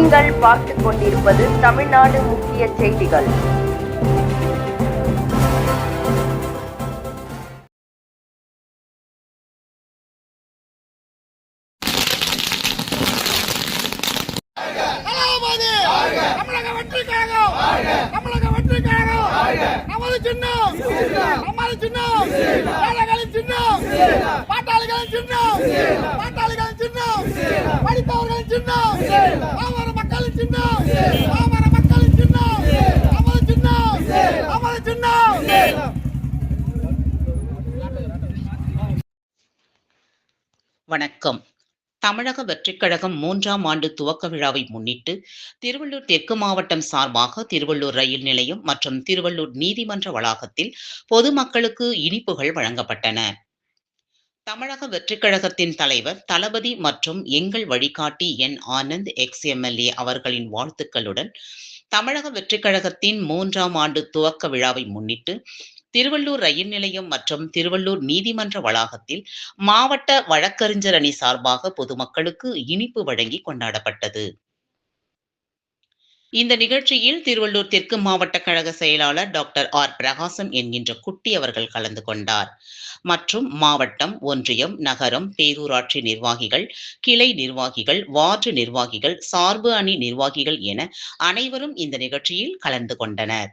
நீங்கள் பார்த்துக் கொண்டிருப்பது தமிழ்நாடு முக்கிய செய்திகள். நமது சின்னம், நமது சின்னம், ஏழைகளின் சின்னம், பாட்டாளிகளின் சின்னம், பாட்டாளிகளின் சின்னம், படித்தவர்களின் சின்னம், பாமர மக்களின் சின்னம், பாமர மக்களின் சின்னம், நமது சின்னம், நமது சின்னம். வணக்கம். தமிழக வெற்றிக் கழகம் 3ஆம் ஆண்டு துவக்க விழாவை முன்னிட்டு திருவள்ளூர் தெற்கு மாவட்டம் சார்பாக திருவள்ளூர் ரயில் நிலையம் மற்றும் திருவள்ளூர் நீதிமன்ற வளாகத்தில் பொதுமக்களுக்கு இனிப்புகள் வழங்கப்பட்டன. தமிழக வெற்றிக் கழகத்தின் தலைவர் தளபதி மற்றும் எங்கள் வழிகாட்டி என் ஆனந்த் எக்ஸ்-எம்எல்ஏ அவர்களின் வாழ்த்துக்களுடன் தமிழக வெற்றிக் கழகத்தின் 3ஆம் ஆண்டு துவக்க விழாவை முன்னிட்டு திருவள்ளூர் ரயில் நிலையம் மற்றும் திருவள்ளூர் நீதிமன்ற வளாகத்தில் மாவட்ட வழக்கறிஞர் அணி சார்பாக பொதுமக்களுக்கு இனிப்பு வழங்கி கொண்டாடப்பட்டது. இந்த நிகழ்ச்சியில் திருவள்ளூர் தெற்கு மாவட்ட கழக செயலாளர் டாக்டர் ஆர் பிரகாசம் என்கின்ற குட்டி அவர்கள் கலந்து கொண்டார். மற்றும் மாவட்டம், ஒன்றியம், நகரம், பேரூராட்சி நிர்வாகிகள், கிளை நிர்வாகிகள், வார்டு நிர்வாகிகள், சார்பு அணி நிர்வாகிகள் என அனைவரும் இந்த நிகழ்ச்சியில் கலந்து கொண்டனர்.